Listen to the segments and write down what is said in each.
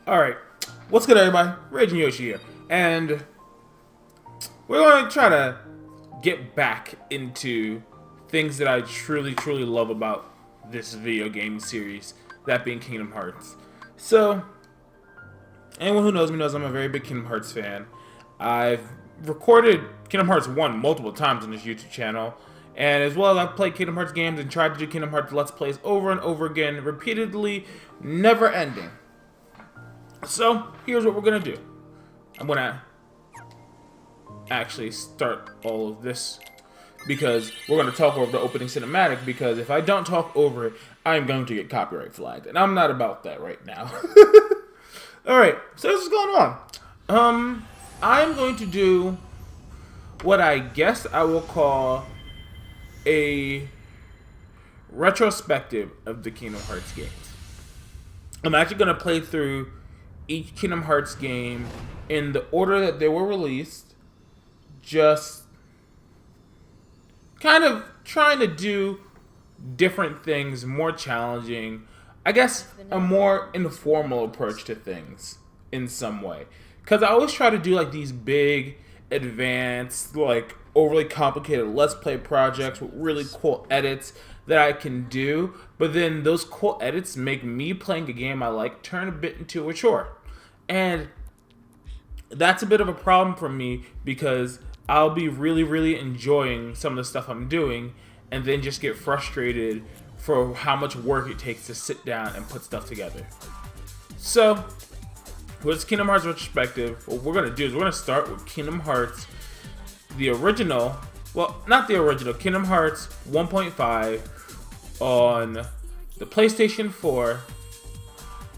Alright, what's good everybody? RagingYoshi here, and we're going to try to get back into things that I truly love about this video game series, that being Kingdom Hearts. So, anyone who knows me knows I'm a very big Kingdom Hearts fan. I've recorded Kingdom Hearts 1 multiple times on this YouTube channel, and as well as I've played Kingdom Hearts games and tried to do Kingdom Hearts Let's Plays over and over again, repeatedly, never ending. So, here's what we're going to do. I'm going to actually start all of this because we're going to talk over the opening cinematic, because if I don't talk over it, I'm going to get copyright flagged, and I'm not about that right now. Alright, so this is going on. I'm going to do what I guess I will call a retrospective of the Kingdom Hearts games. I'm actually going to play through each Kingdom Hearts game in the order that they were released, just kind of trying to do different things, more challenging, I guess a more informal approach to things in some way. Because I always try to do like these big, advanced, like overly complicated Let's Play projects with really cool edits that I can do, but then those cool edits make me playing a game I like turn a bit into a chore. And that's a bit of a problem for me, because I'll be really enjoying some of the stuff I'm doing and then just get frustrated for how much work it takes to sit down and put stuff together. So, with this Kingdom Hearts retrospective, what we're going to do is we're going to start with Kingdom Hearts, the original, well, not the original, Kingdom Hearts 1.5 on the PlayStation 4,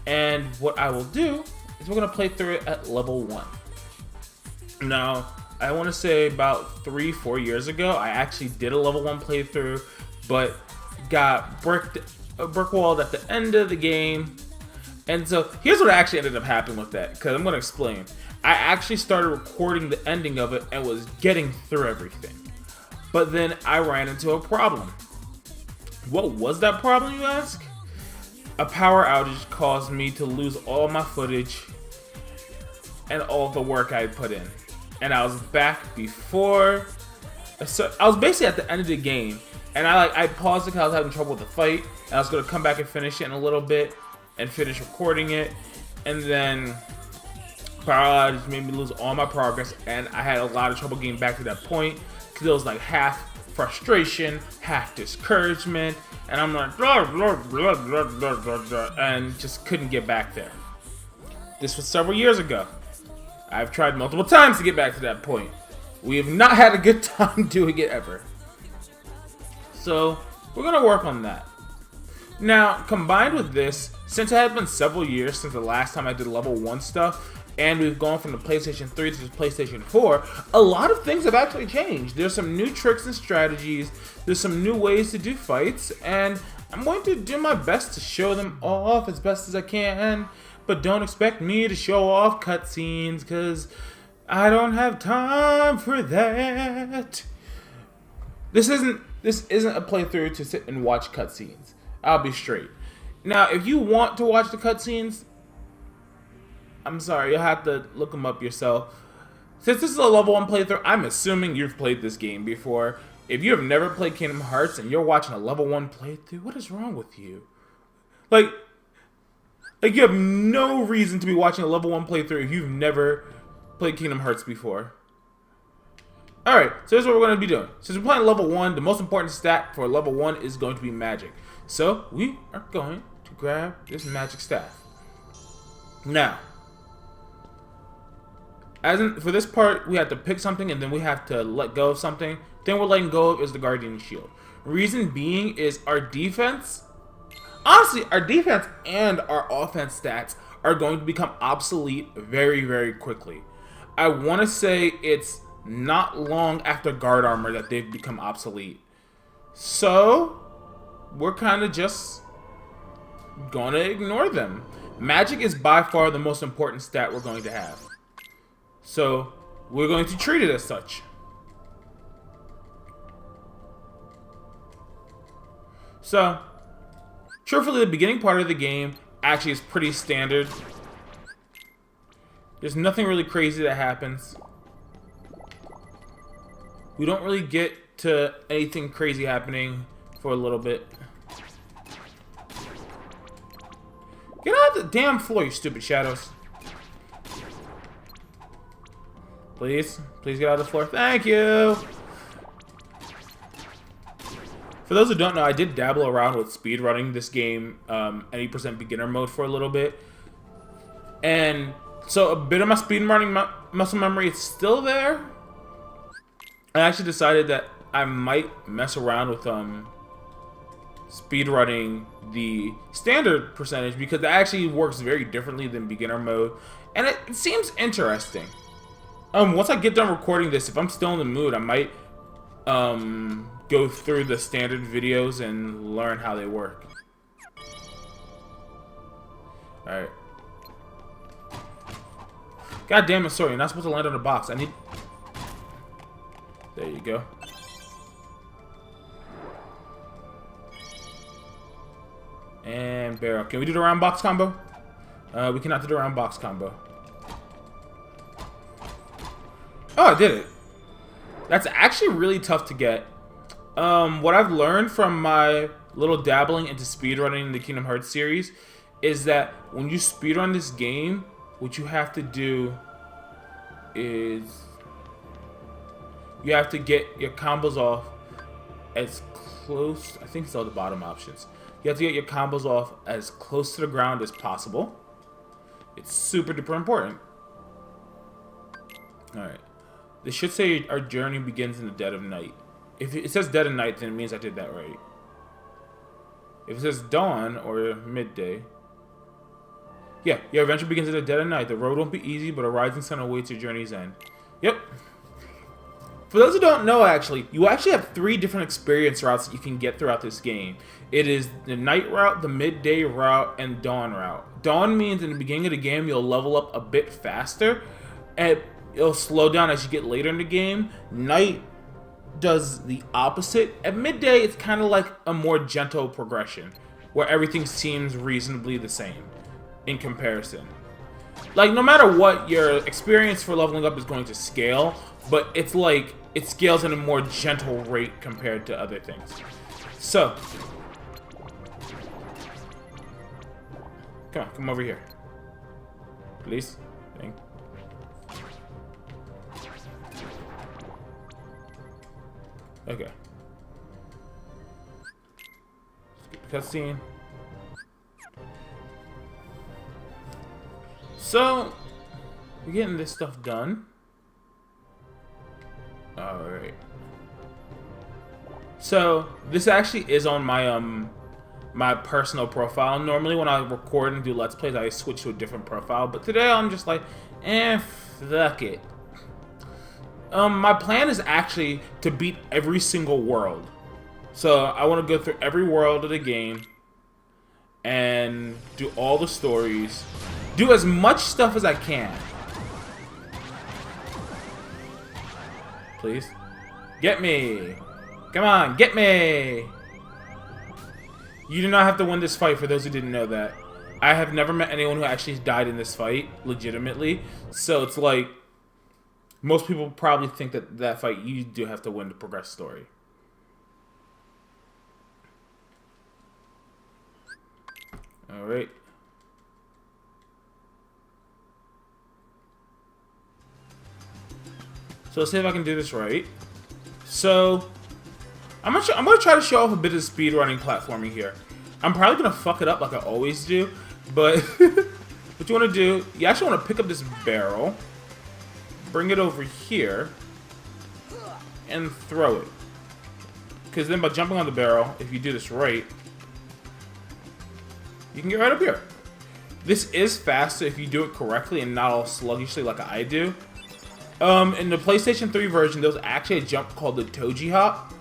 and what I will do is we're going to play through it at level 1. Now, I want to say about 3-4 years ago, I actually did a level 1 playthrough, but got brick walled at the end of the game. And so, here's what actually ended up happening with that, because I'm going to explain. I actually started recording the ending of it and was getting through everything. But then I ran into a problem. What was that problem, you ask? A power outage caused me to lose all my footage and all the work I put in. And I was back before, so I was basically at the end of the game, and I paused it because I was having trouble with the fight, and I was going to come back and finish it in a little bit and finish recording it, and then power outage made me lose all my progress, and I had a lot of trouble getting back to that point because it was like half frustration, half discouragement, and I'm like and just couldn't get back there. This was several years ago. I've tried multiple times to get back to that point. We have not had a good time doing it ever. So, we're going to work on that. Now, combined with this, since it has been several years since the last time I did level 1 stuff, and we've gone from the PlayStation 3 to the PlayStation 4, a lot of things have actually changed. There's some new tricks and strategies, there's some new ways to do fights, and I'm going to do my best to show them all off as best as I can. But don't expect me to show off cutscenes, because I don't have time for that. This isn't a playthrough to sit and watch cutscenes. I'll be straight. Now, if you want to watch the cutscenes, I'm sorry, you'll have to look them up yourself. Since this is a level 1 playthrough, I'm assuming you've played this game before. If you have never played Kingdom Hearts and you're watching a level 1 playthrough, what is wrong with you? Like you have no reason to be watching a level 1 playthrough if you've never played Kingdom Hearts before. Alright, so here's what we're going to be doing. Since we're playing level 1, the most important stat for level 1 is going to be magic. So, we are going to grab this magic staff. Now, for this part, we have to pick something and then we have to let go of something. Then we're letting go of is the Guardian Shield. Reason being is our defense, honestly, our defense and our offense stats are going to become obsolete very quickly. I want to say it's not long after guard armor that they've become obsolete. So, we're kind of just gonna ignore them. Magic is by far the most important stat we're going to have. So, we're going to treat it as such. So, truthfully, the beginning part of the game actually is pretty standard. There's nothing really crazy that happens. We don't really get to anything crazy happening for a little bit. Get out of the damn floor, you stupid shadows. Please. Please get out of the floor. Thank you. For those who don't know, I did dabble around with speedrunning this game, 80% beginner mode for a little bit. And so a bit of my speedrunning muscle memory is still there. I actually decided that I might mess around with speedrunning the standard percentage because it actually works very differently than beginner mode, and it seems interesting. Once I get done recording this, if I'm still in the mood, I might go through the standard videos and learn how they work. Alright. God damn it, sorry, you're not supposed to land on the box. I need... There you go. And barrel. Can we do the round box combo? We cannot do the round box combo. Oh, I did it. That's actually really tough to get. What I've learned from my little dabbling into speedrunning the Kingdom Hearts series is that when you speedrun this game, what you have to do is you have to get your combos off as close. I think it's all the bottom options. You have to get your combos off as close to the ground as possible. It's super duper important. Alright. This should say our journey begins in the dead of night. If it says dead of night, then it means I did that right. If it says dawn or midday. Yeah, your adventure begins in the dead of night. The road won't be easy, but a rising sun awaits your journey's end. Yep. For those who don't know, actually, you actually have 3 different experience routes that you can get throughout this game. It is the night route, the midday route, and dawn route. Dawn means in the beginning of the game, you'll level up a bit faster, and it'll slow down as you get later in the game. Night does the opposite. At midday, it's kind of like a more gentle progression, where everything seems reasonably the same in comparison. Like, no matter what, your experience for leveling up is going to scale, but it's like, it scales at a more gentle rate compared to other things. So, come over here. Please. Thank you. Okay. Cutscene. So, we're getting this stuff done. Alright. So, this actually is on my my personal profile. Normally when I record and do Let's Plays, I switch to a different profile. But today I'm just like, fuck it. My plan is actually to beat every single world. So I want to go through every world of the game and do all the stories. Do as much stuff as I can. Please. Get me. Come on, get me. You do not have to win this fight, for those who didn't know that. I have never met anyone who actually died in this fight, legitimately. So it's like, most people probably think that that fight you do have to win to progress story. Alright. So let's see if I can do this right. So, I'm gonna try to show off a bit of speedrunning platforming here. I'm probably gonna fuck it up like I always do, but what you wanna do, you actually wanna pick up this barrel, bring it over here, and throw it. Because then by jumping on the barrel, if you do this right, you can get right up here. This is faster if you do it correctly and not all sluggishly like I do. In the PlayStation 3 version, there was actually a jump called the Toji Hop.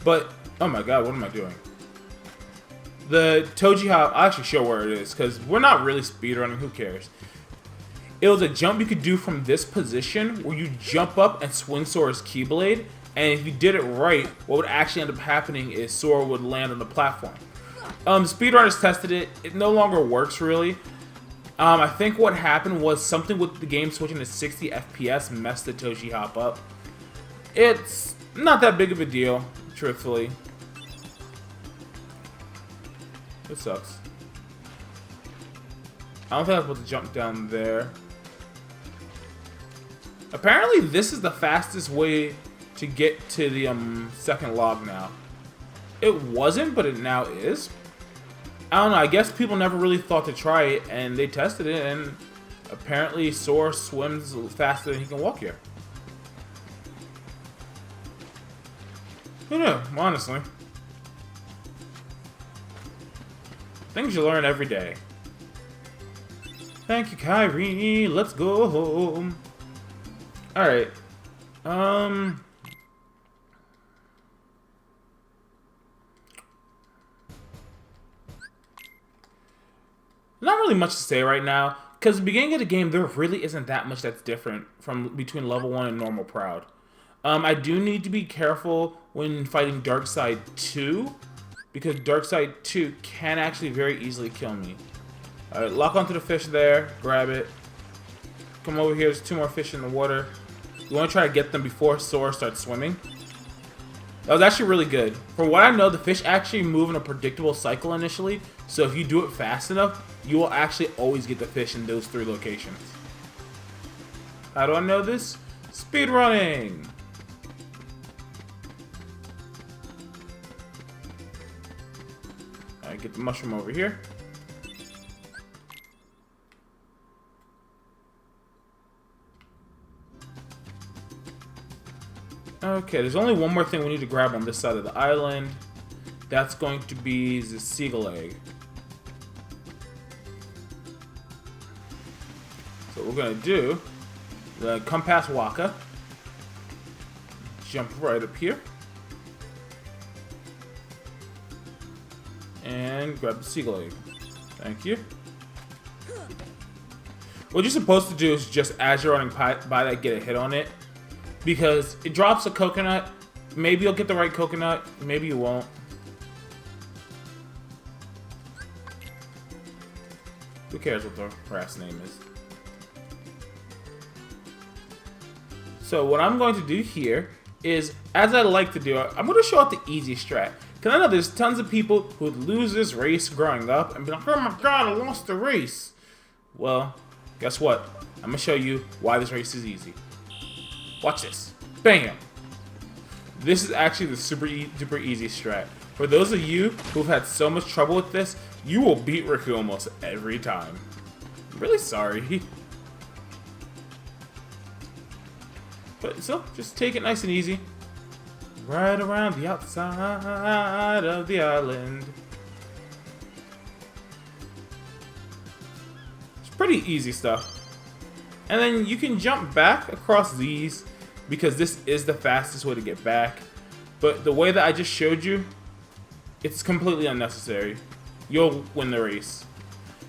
But, oh my god, what am I doing? The Toji Hop, I'll actually show where it is, because we're not really speedrunning, who cares? It was a jump you could do from this position, where you jump up and swing Sora's Keyblade, and if you did it right, what would actually end up happening is Sora would land on the platform. Speedrunners tested it, it no longer works really. I think what happened was something with the game switching to 60 FPS messed the Toshi hop up. It's not that big of a deal, truthfully. It sucks. I don't think I'm supposed to jump down there. Apparently, this is the fastest way to get to the second log now. It wasn't, but it now is. I don't know, I guess people never really thought to try it, and they tested it, and apparently Sora swims faster than he can walk here. Who knew, honestly? Things you learn every day. Thank you, Kyrie. Let's go home. Alright. Not really much to say right now, because the beginning of the game, there really isn't that much that's different from between level 1 and normal Proud. I do need to be careful when fighting Darkside 2, because Darkside 2 can actually very easily kill me. Alright, lock onto the fish there, grab it. Come over here, there's 2 more fish in the water. You want to try to get them before Sora starts swimming. That was actually really good. From what I know, the fish actually move in a predictable cycle initially, so if you do it fast enough, you will actually always get the fish in those 3 locations. How do I know this? Speedrunning! Alright, get the mushroom over here. Okay, there's only one more thing we need to grab on this side of the island. That's going to be the seagull egg. So what we're going to do, come past Waka. Jump right up here. And grab the seagull egg. Thank you. What you're supposed to do is just as you're running by that, get a hit on it. Because it drops a coconut. Maybe you'll get the right coconut. Maybe you won't. Who cares what the rat's name is? So what I'm going to do here is, as I like to do, I'm going to show out the easy strat. Because I know there's tons of people who would lose this race growing up and be like, oh my god, I lost the race. Well, guess what? I'm going to show you why this race is easy. Watch this. Bam! This is actually the super easy strat. For those of you who've had so much trouble with this, you will beat Riku almost every time. I'm really sorry. But so, just take it nice and easy. Right around the outside of the island. It's pretty easy stuff. And then you can jump back across these because this is the fastest way to get back. But the way that I just showed you, it's completely unnecessary. You'll win the race.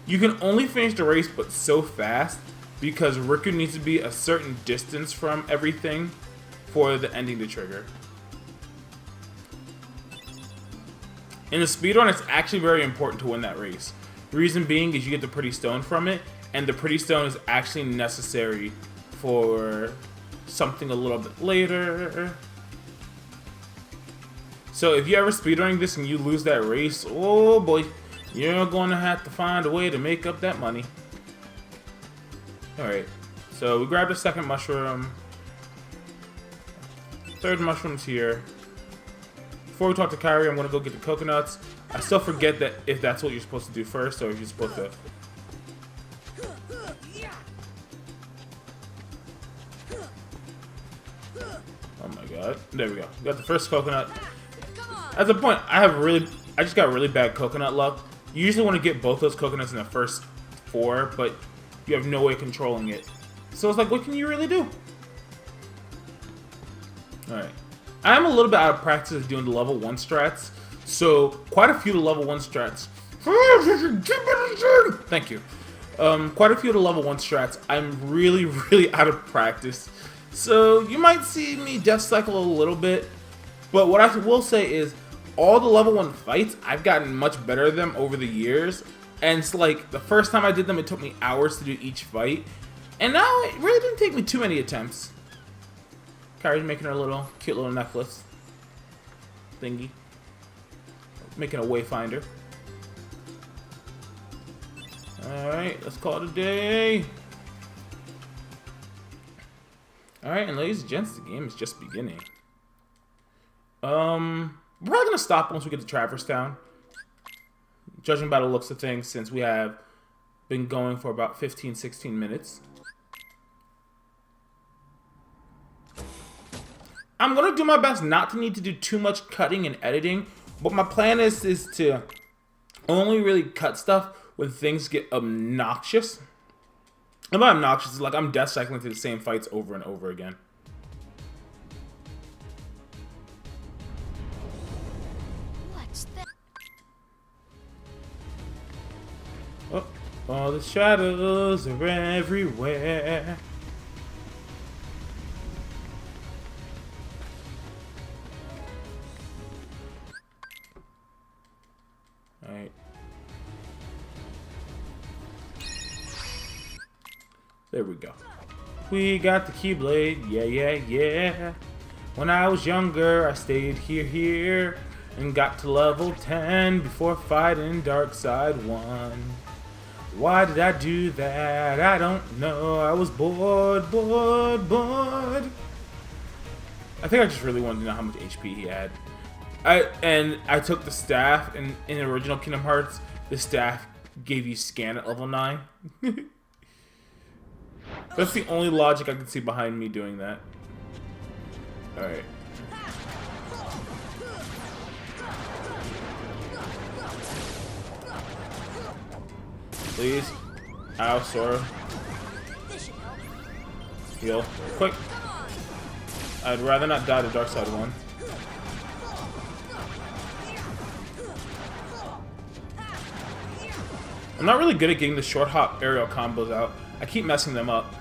You can only finish the race but so fast because Riku needs to be a certain distance from everything for the ending to trigger. In the speedrun, it's actually very important to win that race. The reason being is you get the pretty stone from it, and the pretty stone is actually necessary for something a little bit later. So if you ever speedrunning this and you lose that race, oh boy, you're going to have to find a way to make up that money. Alright, so we grabbed a second mushroom. Third mushroom's here. Before we talk to Kyrie, I'm going to go get the coconuts. I still forget that if that's what you're supposed to do first, or if you're supposed to... Oh my god. There we go. We got the first coconut. At the point, I just got really bad coconut luck. You usually want to get both those coconuts in the first 4, but you have no way of controlling it. So it's like, what can you really do? Alright. I am a little bit out of practice doing the level 1 strats, so quite a few of the level 1 strats... Thank you. Quite a few of the level 1 strats, I'm really out of practice. So you might see me death cycle a little bit, but what I will say is all the level 1 fights, I've gotten much better at them over the years. And it's like, the first time I did them, it took me hours to do each fight. And now, it really didn't take me too many attempts. Kyrie's making her little, cute little necklace thingy. Making a wayfinder. Alright, let's call it a day. Alright, and ladies and gents, the game is just beginning. We're probably gonna stop once we get to Traverse Town. Judging by the looks of things, since we have been going for about 15-16 minutes. I'm gonna do my best not to need to do too much cutting and editing, but my plan is to only really cut stuff when things get obnoxious. And by obnoxious, it's like I'm death cycling through the same fights over and over again. What's that? Oh, all the shadows are everywhere. Alright. There we go. We got the Keyblade, yeah, yeah, yeah. When I was younger, I stayed here, and got to level 10 before fighting Darkseid 1. Why did I do that? I don't know. I was bored. I think I just really wanted to know how much HP he had. I took the staff, and in the original Kingdom Hearts, the staff gave you scan at level 9. That's the only logic I can see behind me doing that. Alright. Please. Ow, Sora. Heal. Quick. I'd rather not die to Darkseid 1. I'm not really good at getting the short hop aerial combos out. I keep messing them up.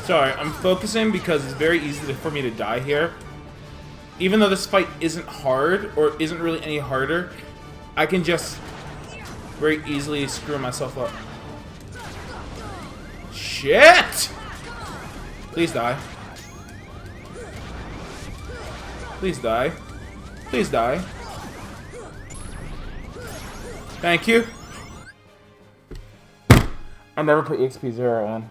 Sorry, I'm focusing because it's very easy for me to die here. Even though this fight isn't hard, or isn't really any harder, I can just very easily screw myself up. Shit! Please die. Please die. Please die. Thank you. I never put EXP 0 on.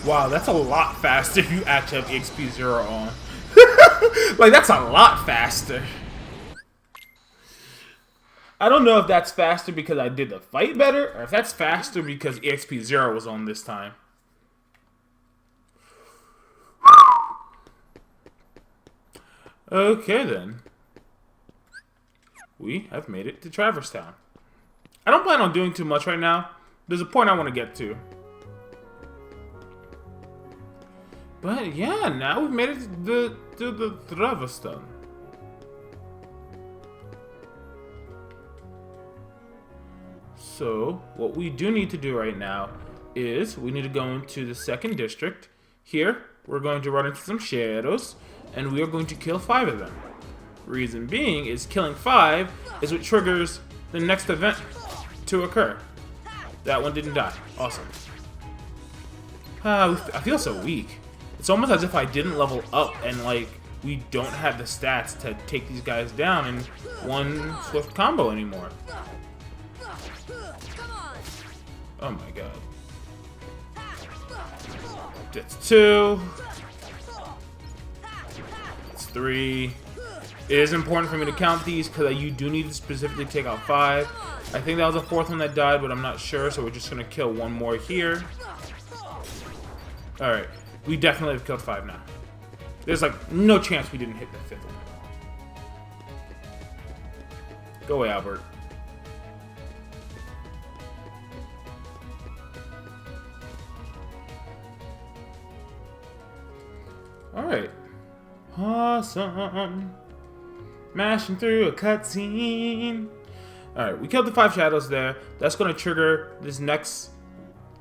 Wow, that's a lot faster if you actually have EXP 0 on. Like, that's a lot faster. I don't know if that's faster because I did the fight better, or if that's faster because EXP 0 was on this time. Okay, then. We have made it to Traverse Town. I don't plan on doing too much right now. There's a point I want to get to. But yeah, now we've made it to the Traverse Town. So, what we do need to do right now is we need to go into the second district. Here, we're going to run into some shadows, and we are going to kill 5 of them. Reason being is killing 5 is what triggers the next event to occur. That one didn't die. Awesome. I feel so weak. It's almost as if I didn't level up and, like, we don't have the stats to take these guys down in one swift combo anymore. Oh my god. That's 2. That's 3. It is important for me to count these because you do need to specifically take out 5. I think that was the 4th one that died, but I'm not sure, so we're just going to kill one more here. Alright, we definitely have killed 5 now. There's like no chance we didn't hit the 5th one. Go away, Albert. Alright. Awesome. Mashing through a cutscene. Alright, we killed the 5 shadows there. That's going to trigger this next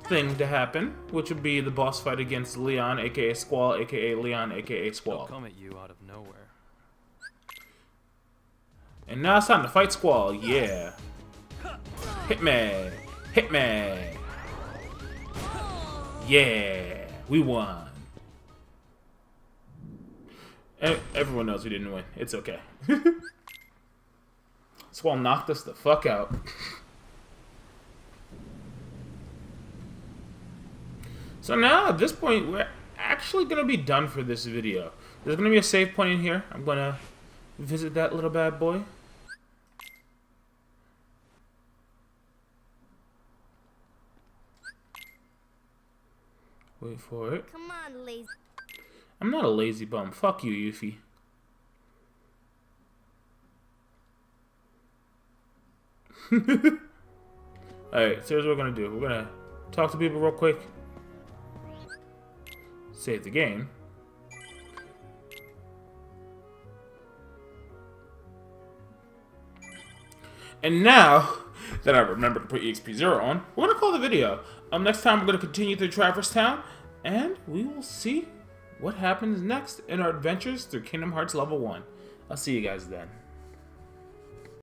thing to happen, which would be the boss fight against Leon, aka Squall, aka Leon, aka Squall. They'll come at you out of nowhere. And now it's time to fight Squall, yeah. Hit me! Hit me! Yeah! We won. Everyone knows we didn't win. It's okay. Squall knocked us the fuck out. So now, at this point, we're actually going to be done for this video. There's going to be a save point in here. I'm going to visit that little bad boy. Wait for it. Come on, lazy. I'm not a lazy bum. Fuck you, Yuffie. Alright, so here's what we're going to do. We're going to talk to people real quick. Save the game. And now that I remember to put EXP0 on, we're going to call the video. Next time we're going to continue through Traverse Town, and we will see what happens next in our adventures through Kingdom Hearts Level 1. I'll see you guys then.